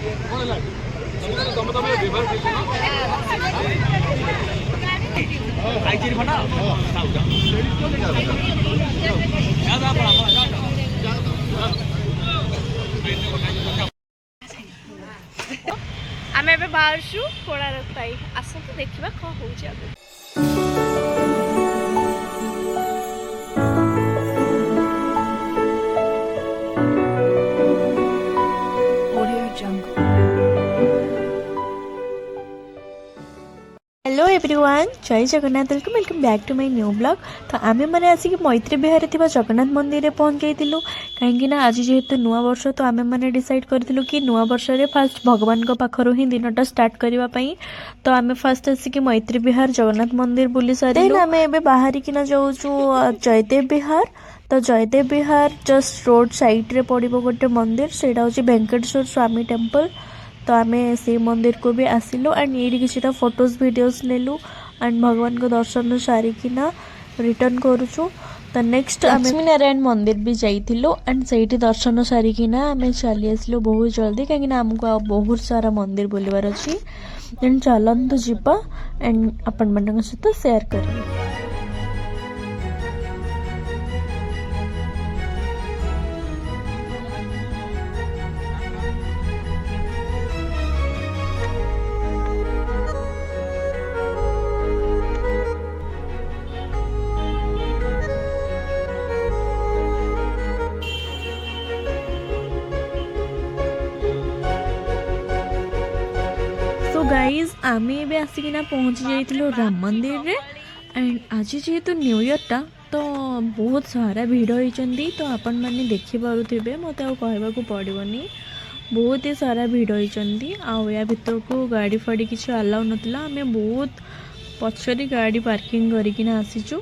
आम ए बाहर कोणार्क आसतु देखा कौन हो। हेलो एवरीवन, जय Jagannath, welcome back to my new blog. तो आमे मैंने आसिक मैत्री विहार थी जगन्नाथ मंदिर में पहुंच जाइलु कहीं आज जेहेतु नुआ वर्ष तो आमे मैंने डिसाइड करूँ कि नुआ वर्ष रे फास्ट भगवान पाखर ही दिनटा स्टार्ट करने। तो आमे फास्ट आसिक मैत्री विहार जगन्नाथ मंदिर बुली सारी आम ए बाहर किना जाऊँ जयदेव विहार। तो जयदेव विहार जस्ट रोड साइड रे पड़ो गोटे मंदिर, से वेंकटेश्वर स्वामी टेम्पल। तो आम से मंदिर को भी आसिलु एंड ये किसी फोटोज वीडियोस नेलु एंड भगवान को दर्शन सारिकिना रिटर्न करूचु। तो नेक्स्ट लक्ष्मी नारायण मंदिर भी जाइथिलु एंड सेठी दर्शन सारिकिना आम चली आसिलु बहुत जल्दी, कहीं आमको बहुत सारा मंदिर बुलवार अच्छी। एंड चलतु जीवा एंड आपण मान सहित शेयर करें। गाइज आम ए आसिकिना पहुँची जाइलु राम मंदिर रे एंड आज जेहेतु न्यू ईयर टा तो बहुत सारा भिड़ होती। तो आपण मैंने देखिपे मत कहवाक पड़ोनी, बहुत ही सारा भिड़ होती। या भीतर को गाड़ी फाड़ी किसी अलाउ नाला, आम बहुत पछरी गाड़ी पार्किंग करना आसीचु।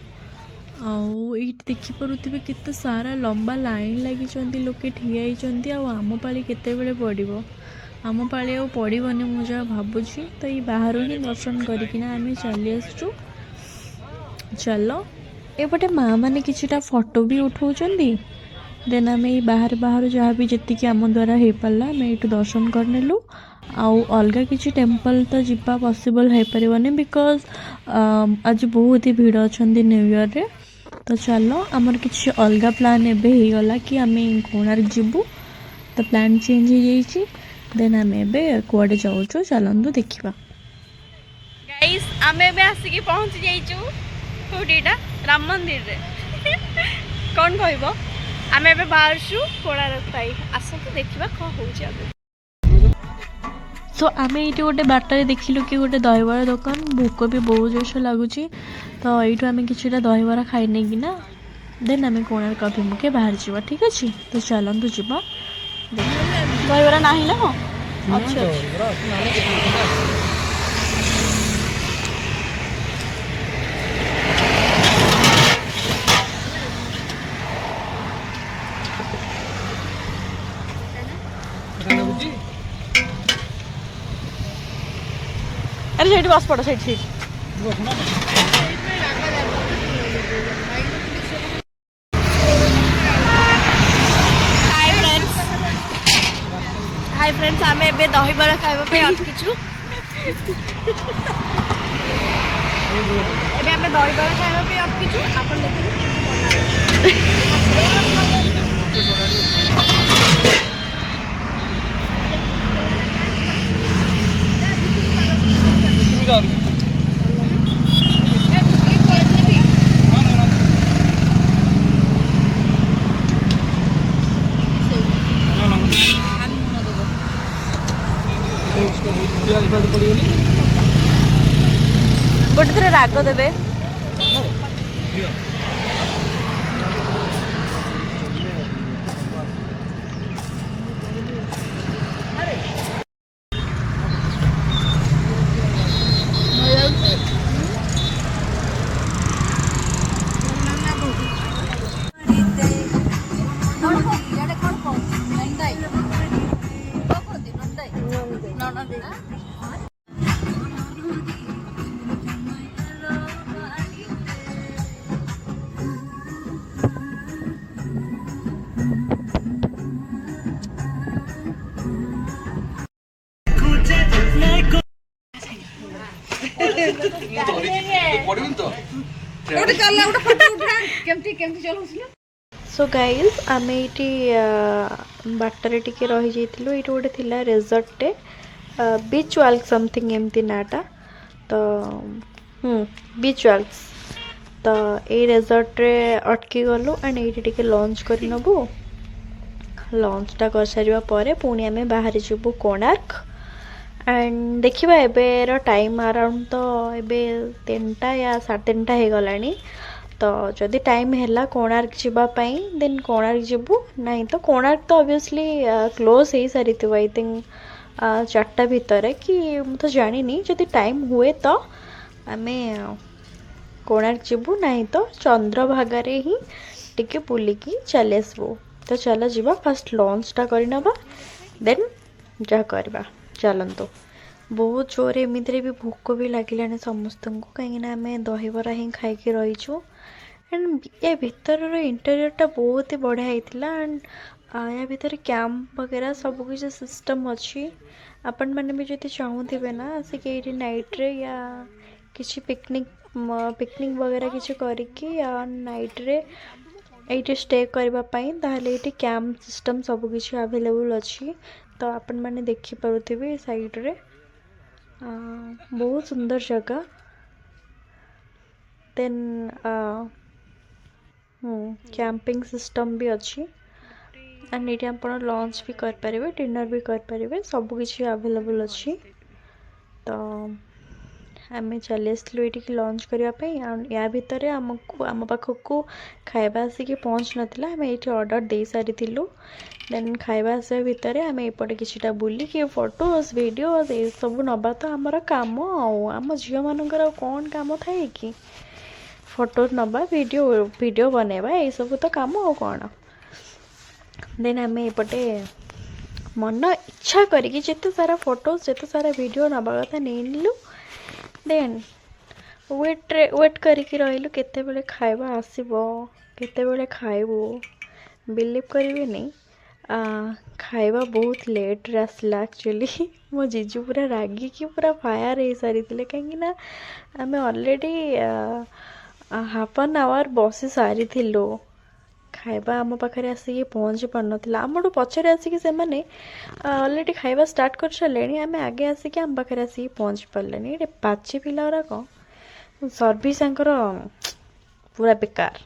ये देखिपे केते सारा लंबा लाइन लगी लोके ठिया होती। आम पाली केते पड़ो आम पाले आ पड़ोनी मु जहाँ भावुची। तो ये बाहर ही दर्शन करना आम चली आसचु। चलो एपटे माँ मैंने किछिटा फोटो भी उठाउछंदी। देन आम ये बाहर बाहर जहाँ भी जी आम द्वारा हो पारा आम ये दर्शन करनेलु। आउ अलग किसी टेम्पल तो जीवा पॉसिबल हो पारनी बिकज आज बहुत ही भीड़ अच्छा न्यू ईयर रे। तो चलो आमर किसी अलग प्लान एवं होगला कि आम कोणार्क जीवु। तो प्लान चेंज हो जाइए। देन आम ए कुआडे जाऊँ चलतु देखा। गाइस आम ए आसिक पहुँची जाइचु कोटीटा राम मंदिर रे कौन कहब आम ए बाहर कोणार्क आसतु देखा कौन हो। तो आम ये गोटे बाटर देखिलु कि गोटे दहीबरा दुकान, भोक भी बहुत जोश लगुच। तो ये आम कि दहीबरा खाई नहीं ना देन आम कोणार्क अभिमुखे बाहर जावा। ठीक अच्छे, तो चलतु जीवा। दहीबरा नहीं ना अच्छा अरे सेठी बस पड़ सेठी हाय फ्रेंड्स आम ए दहीबरा खाइबा अटकीचु। आम दहीबरा खाइबा अटकीचु। आपन देखिए गोटे थोड़ा राग देवे। सो गाइस आमे इटी बाटर टिके रही जाइथिलु इटी गोटे थिला रिजॉर्ट बीच वाल्क समथिंग एमती नाटा तो बीच वाल्क्स तो ये रिजॉर्ट रे अटकी गलु एंड ये टिके लंच करि नबु लंचटा कर सारिबा परे पुणी आमे बाहर जिबु कोणार्क एंड देखिबा एबेर टाइम अराउंड तो एबे 3टा या 3:30 हे गलानी तो जदि टाइम हैला कोणार्क जीवा पई देन कोणार्क जीबू नहीं तो कोणार्क तो ऑब्वियसली क्लोज हो सारी आई थिंक 4टा भितर कि मु तो जानी नहीं जदि टाइम हुए तो आमे कोणार्क जीबू नहीं तो चंद्रभागा रे ही टिके बुलिकी चले आसबू तो चलो जीवा फर्स्ट लंचटा करनबा देन जा करबा चलंतु बहुत जोर एमिति भी भोक भी लगिलानी समस्त को कहीं आम दहीबरा ही खाई रहीचु एंड ये भितर इंटेरियरटा बहुत ही बढ़िया होता एंड या भितर कैंप वगैरह सब किसी सिस्टम अच्छी आपण मैंने भी जब चाहूथे ना आसिक ये नाइट रे या किसी पिकनिक वगैरह किसी करके या नाइट रे ये स्टे करने ताहले ये कैंप सिस्टम सब किसी अवेलेबल अच्छी तो आपण मैंने देखी पारुथिबे साइड रे बहुत सुंदर जगह देन कैंपिंग सिस्टम भी अच्छी एंड ये आप लंच भी करें डिनर भी करें सब किसी अवेलेबल अच्छी तो आम चली आसलु ये लंच करने या भितर आमको आम पाखक खाଇବା आसिक पहुँच नाला आम ये ऑर्डर दे सारी देन खाଇବା आसा भितर आम एपटे किछिटा बुलिकी फोटोज वीडियोज ये सब नबा तो आमर काम आम झील मानकर कौन काम थाए कि फोटो नबा वीडियो बनैबा ये सब तो काम आ कौन देन आम एपटे मन इच्छा करके जिते सारा फोटोज जिते सारा वीडियो नबा कथा नहीं देन वेट करके रहिलु केते बेले खाइबा आसीबो केते बेले खाइबो बिलीव करिवे नहीं खाइबा बहुत लेट रे आसला एक्चुअली मो जीजू पूरा रागी कि पूरा फायर हो सारी कहीं ना आम ऑलरेडी हाफ एन आवर बसी सारी थिलु खाइबा आम पाखे आसिक पहुँची पार नाला आम पचर आसिक से ऑलरेडी खाइबा स्टार्ट कर सारे आम आगे आसिक आम पाखे आसिक पहुँची पारे ये पाची पिला गुराक सर्विस पूरा बेकार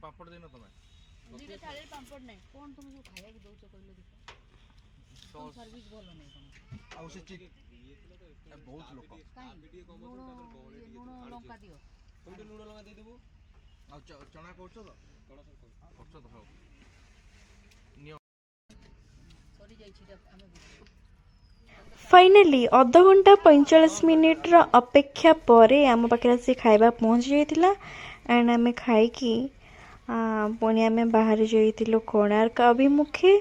पापड़ देना तुम्हें दीटा थाली पापड़ नहीं कौन तुम जो खाया कि दउछ कहलो देखो सर्विस भलो नहीं कोन आउ से चिक बहुत लोक लूण लंका दियो तुम तो लूण लंका दे देबो आ चना करछ तो करछ तो हाउ सरी जाई छी हमें फाइनली अध घंटा 45 मिनिट्र अपेक्षा पर आम पाखे आसी खाइबा पहुँच जाइतिला एंड आम खाई पुणी आम बाहर जाइलु कोणार्क अभिमुखे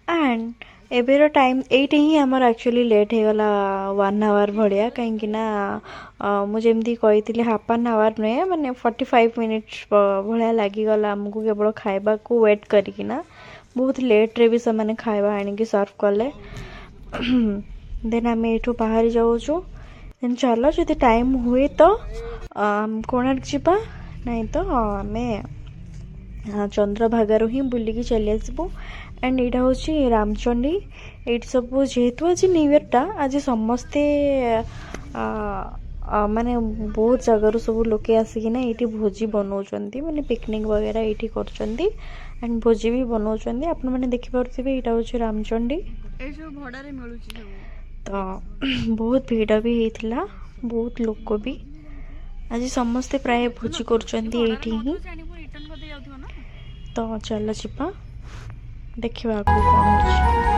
एंड एबेर टाइम एट ही आमर एक्चुअली लेट हो गला 1 आवर भाया कहीं मुझे कही हाफ एन आवर नुहे मैंने 45 मिनिट्स भाया लगिगला आमको केवल खाइबा को वेट करना बहुत लेट रे भी से खाइबा आनिकी सर्व कले देन आम ये बाहर जाऊँ देन चलो जब टाइम हुए तो कोणार्क जीवा नहीं तो आम चंद्रभागार ही बुलिकी चली आसबू एंड यहाँ हूँ रामचंडी ये सब जेहेतु आज न्यू ईयरटा आज समस्ते माने बहुत जगार सब लोके आसिकिना ये भोजी बनाऊँ माने पिकनिक वगैरह ये कर एंड भोजी भी बनाऊँ आपण मैंने देखिपे यहाँ हूँ रामचंडी तो बहुत भीड़ भी होता बहुत लोक भी आज समस्ते प्राय भोजी कर तो चलो जीवा देखा कौन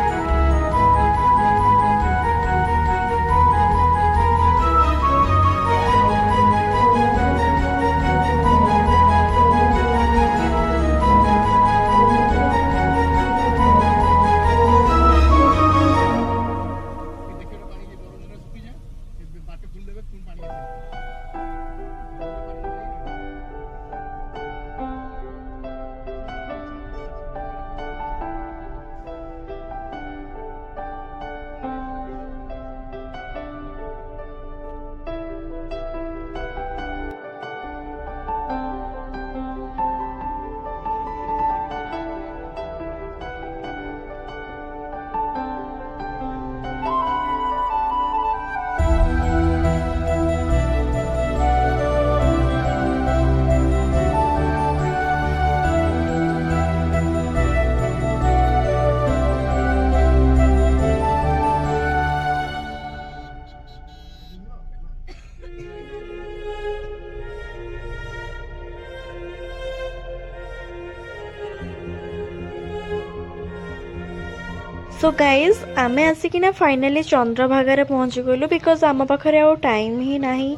सो गाइज आम आसिकिना फाइनाली चंद्रभागा पहुँची गलु बिकज आम पाखे आउ टाइम ही नहीं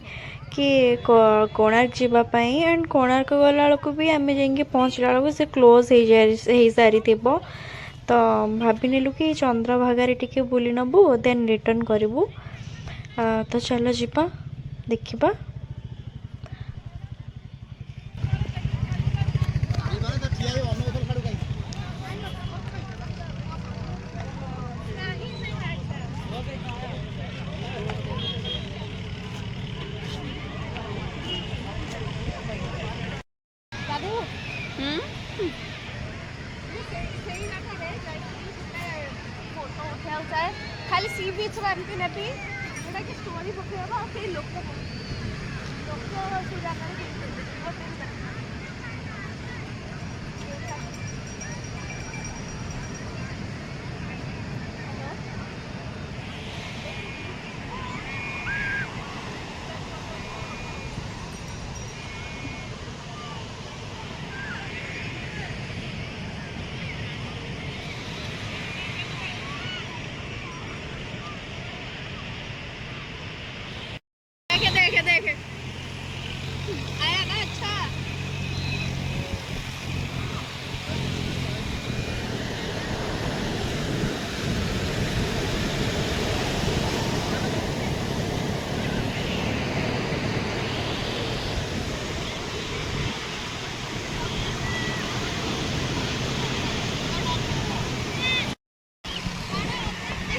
कि कोणार्क जावाई एंड कोणार्क गला बेलू भी आम जा पहुँचला बेलू से क्लोज हो सारी तो भाविनेलु कि चंद्रभागा टिके बुली नबू देन रिटर्न करूँ। तो चलो जीवा देखा। खाली सी बीच एमती नेबी जोटा कि स्टोरी पकेबा से लोक से जाकर देखे देखे आया ना अच्छा।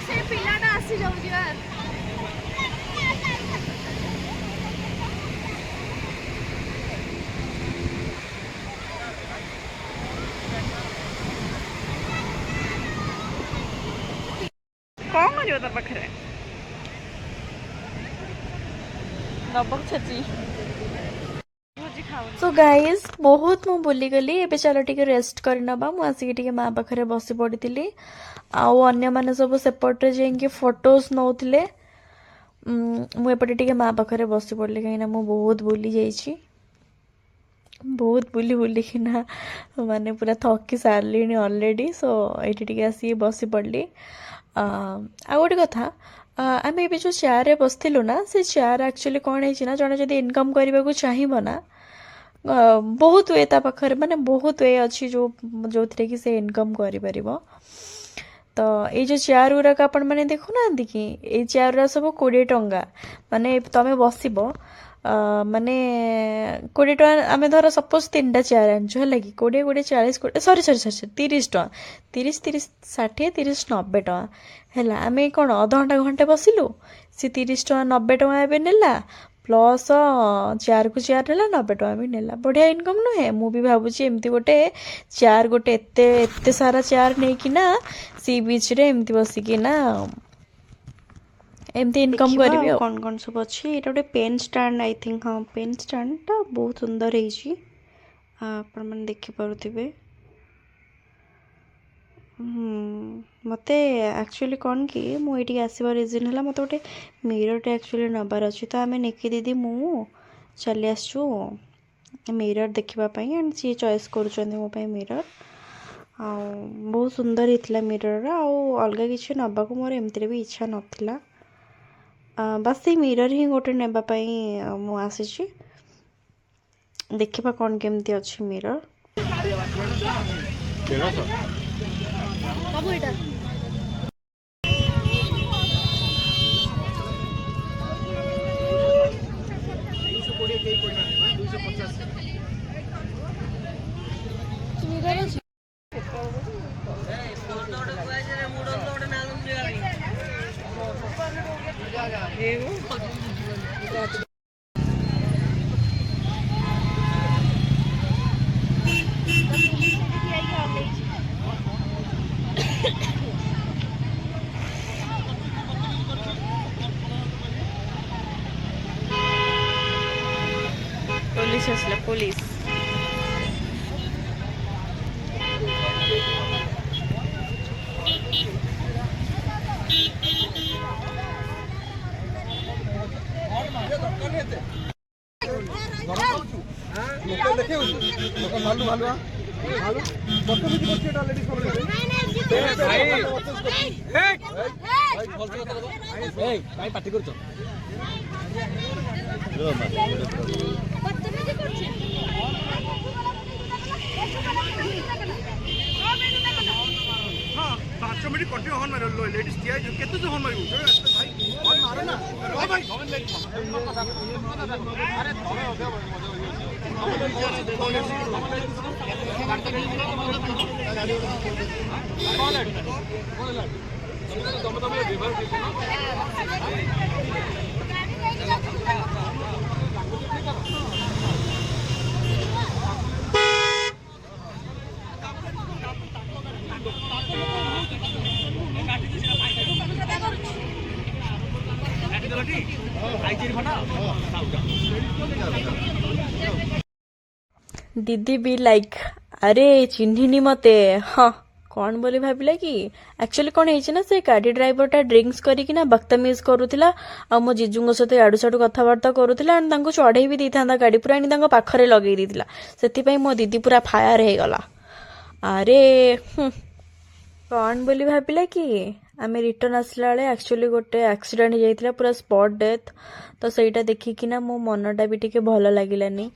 से पिलाटा आसी जाऊँ यार कौन कर पाखे सो गाइज बहुत मु बुली गली एबे चलो टिके रेस्ट करनबा मु आसिक टिके माँ पाखरे बसी पड़ी आउ अन्य माने सब सेपटे जाइए फोटोज नौथिले मु एपटे टिके माँ पाखरे बसी पड़ली कहीं मु बहुत बुली जाइछि बहुत बुली बुली कि ना माने पूरा थकी सारे ऑलरेडी सो ये आसी बसी पड़ली। आ गोटे कथा आम ए जो चेयर बसलु ना से चेयर एक्चुअली कौन है ना जड़े जब इनकम करने को चाहिए ना बहुत वे पाखे माने बहुत वे अच्छी जो थे कि से इनकम कर तो ये जो चेयर गुराक आपण मैंने देखुना कि ये चेयर गुरा सब 20 टंका माने तुम बस माने 20 टका आम धर सपोज 3टा चेयर आनचु है कि 20 20 40 सॉरी 30 टका 30 30 60 30 90 टका है आम कौन अध घंटा घंटे बसिलु सी 30 टका 90 टका एवं नेला प्लस चेयर को चेयर नेला 90 टका भी नेला बढ़िया इनकम नुहे मु भी भावुची एमती गोटे चेयर गोटे एते सारा चेयर नहीं कि ना सी बीच रे एमती बसिकी ना एमती इनकम करी कौन कौन सब अच्छी ये गोटे पेन स्टैंड आई थिंक हाँ पेन स्टैंडटा बहुत सुंदर है देखिपे मत एक्चुअली कौन कि मुझे आसवा रिजन है मत गोटे मिरर एक्चुअली नबार अच्छी तो आम निकी दीदी मु चली आसचु मिरर देखापी एंड सी चॉइस कर मो मिरर आ बहुत सुंदर होता मिरर अलग किसी नबाक मोर एमती भी इच्छा नाला बस ये मिरर ही गोटे नापी मुझे देखा कौन केमती अच्छी मिरर पुलिस आसला पुलिस लोकल देखे लोकल भालू भालू ବଦତମିଜି କରୁଛି ଏଟା ଲେଡିଜ ଭାଇ ଭାଇ ପାଟି କରୁଛ हाँ 5 मिनट कंटिन्यू हॉर्न मारो लेडीज किया केते जो हॉर्न मारू भाई हॉर्न मारो ना भाई अरे दीदी भी लाइक अरे चिन्हिनी मते हाँ कौन बोली भाविला कि एक्चुअली कौन है ना से गाड़ी ड्राइवरटा ड्रिंक्स करिकिना बदतमीज करूथिला आ मो जीजुंग सहित याडू साडू कथबार्ता करूथिला एंड तांको चढ़ेई भी देइथांदा गाड़ी पूरा आनी तांको पाखरे लगेई देइथिला सेति मो दीदी पूरा फायर हे गला अरे कौन बोली भाविला कि आमे रिटर्न आसला बेले एक्चुअली गोटे एक्सीडेंट हो जाइथिला पूरा स्पॉट डेथ तो सेटा देखिकिना मो मनटा भी टिके भल लागिलानी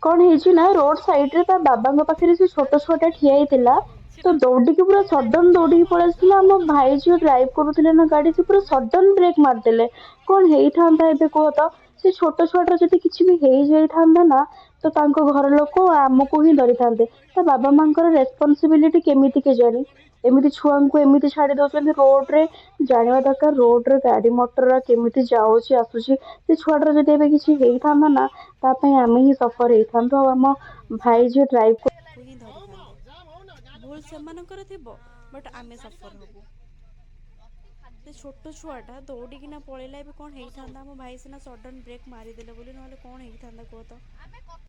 कौन है ना रोड साइड रे बाबा पाखे से छोट छुआटा ठिया होता तो दौड़ी पूरा सडन दौड़ी पड़ा आम भाई जो ड्राइव करुले ना गाड़ी से पूरा सडन ब्रेक मारदेले कौन होता है कह तो से छोट छुआटार जब किसी भी हो जाता ना तो घर लोक आमको ही डरी था बाबा माँ रेस्पॉन्सिबिलिटी केमिति के जानी एमती छुआ को एमती छाड़ी दौरान रोड रे जाना दरकार रोड रे गाड़ी मोटर केमिति जाऊँगी आसूसी से छुआटार जब किसी होता ना तापाई आम ही सफर होता आम भाई जो ड्राइव भूल सेमानकर थिबो बट आमे सफर होबो से छोट छुआटा दौड़िकिना पळेला भी कौन होता भाई सिना सडन ब्रेक मारिदेले बोली नहले कौन होता कह तो